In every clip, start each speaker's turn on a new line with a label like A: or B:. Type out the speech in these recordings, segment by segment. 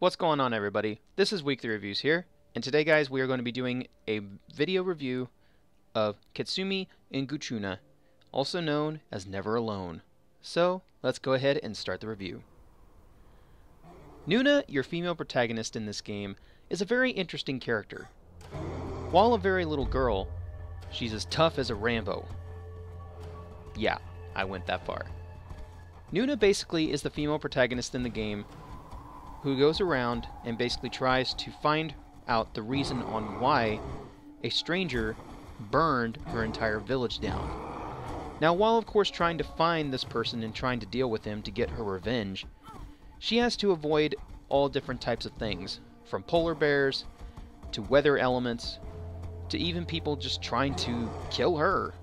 A: What's going on, everybody? This is Wii-kly Reviews here, and today, guys, we are going to be doing a video review of Kisima Ingitchuna, also known as Never Alone. So, let's go ahead and start the review. Nuna, your female protagonist in this game, is a very interesting character. While a very little girl, she's as tough as a Rambo. Yeah, I went that far. Nuna basically is the female protagonist in the game who goes around and basically tries to find out the reason on why a stranger burned her entire village down. Now, while of course trying to find this person and trying to deal with him to get her revenge, she has to avoid all different types of things, from polar bears to weather elements to even people just trying to kill her.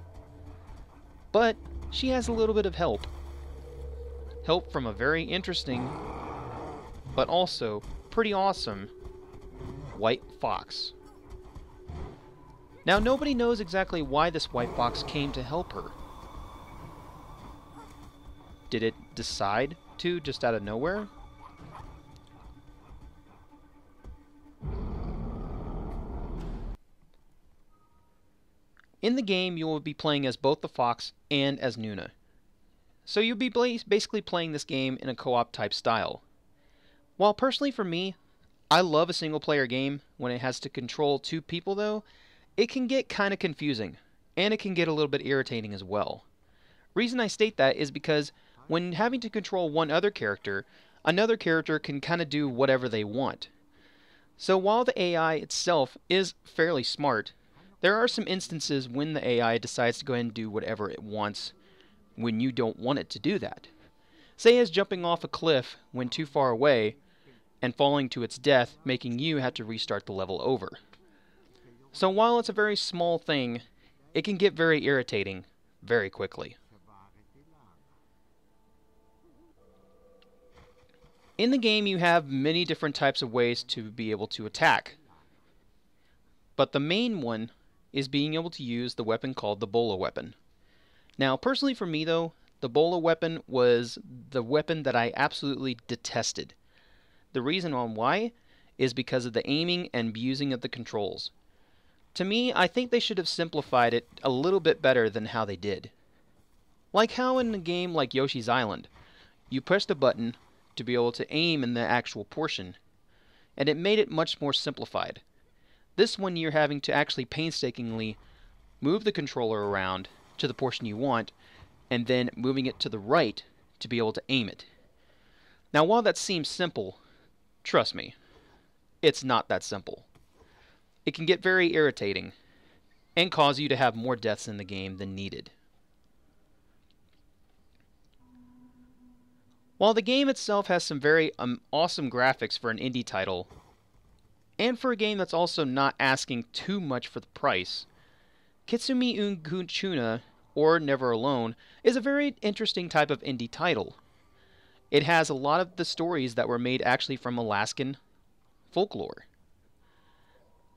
A: But she has a little bit of help. Help from a very interesting but also pretty awesome white fox. Now, nobody knows exactly why this white fox came to help her. Did it decide to just out of nowhere? In the game, you will be playing as both the fox and as Nuna. So you'll be basically playing this game in a co-op type style. While personally for me, I love a single player game, when it has to control two people though, it can get kind of confusing, and it can get a little bit irritating as well. Reason I state that is because when having to control one other character, another character can kind of do whatever they want. So while the AI itself is fairly smart, there are some instances when the AI decides to go ahead and do whatever it wants when you don't want it to do that. Say as jumping off a cliff when too far away and falling to its death, making you have to restart the level over. So while it's a very small thing, it can get very irritating very quickly. In the game, you have many different types of ways to be able to attack. But the main one is being able to use the weapon called the bolo weapon. Now, personally for me though, the bolo weapon was the weapon that I absolutely detested. The reason on why is because of the aiming and abusing of the controls. To me, I think they should have simplified it a little bit better than how they did. Like how in a game like Yoshi's Island, you pressed a button to be able to aim in the actual portion, and it made it much more simplified. This one you're having to actually painstakingly move the controller around to the portion you want, and then moving it to the right to be able to aim it. Now, while that seems simple, trust me, it's not that simple. It can get very irritating and cause you to have more deaths in the game than needed. While the game itself has some very awesome graphics for an indie title, and for a game that's also not asking too much for the price, Kisima Ingitchuna, or Never Alone, is a very interesting type of indie title. It has a lot of the stories that were made actually from Alaskan folklore.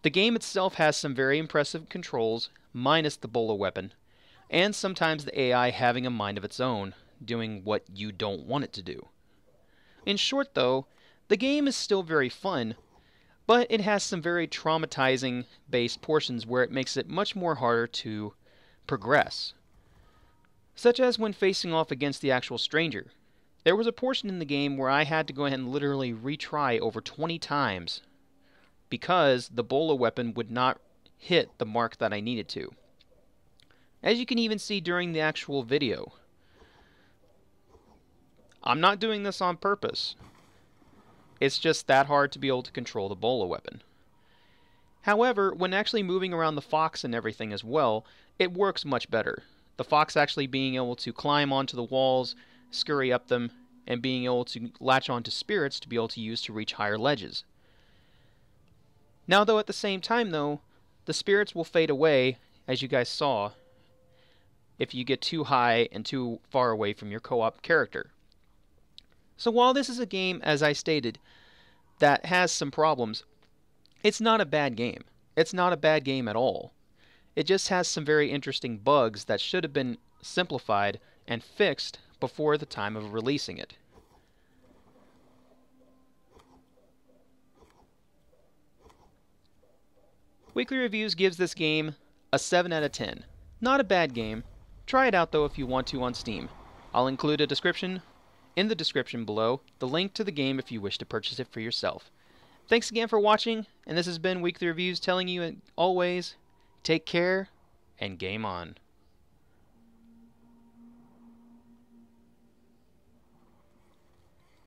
A: The game itself has some very impressive controls, minus the bolo weapon, and sometimes the AI having a mind of its own, doing what you don't want it to do. In short though, the game is still very fun, but it has some very traumatizing based portions where it makes it much more harder to progress. Such as when facing off against the actual stranger. There was a portion in the game where I had to go ahead and literally retry over 20 times because the bolo weapon would not hit the mark that I needed to. As you can even see during the actual video, I'm not doing this on purpose. It's just that hard to be able to control the bolo weapon. However, when actually moving around the fox and everything as well, it works much better. The fox actually being able to climb onto the walls, scurry up them, and being able to latch onto spirits to be able to use to reach higher ledges. Now though, at the same time though, the spirits will fade away, as you guys saw, if you get too high and too far away from your co-op character. So while this is a game, as I stated, that has some problems, it's not a bad game. It's not a bad game at all. It just has some very interesting bugs that should have been simplified and fixed before the time of releasing it. Weekly Reviews gives this game a 7 out of 10. Not a bad game. Try it out though if you want to on Steam. I'll include in the description below the link to the game if you wish to purchase it for yourself. Thanks again for watching, and this has been Weekly Reviews telling you always, take care and game on.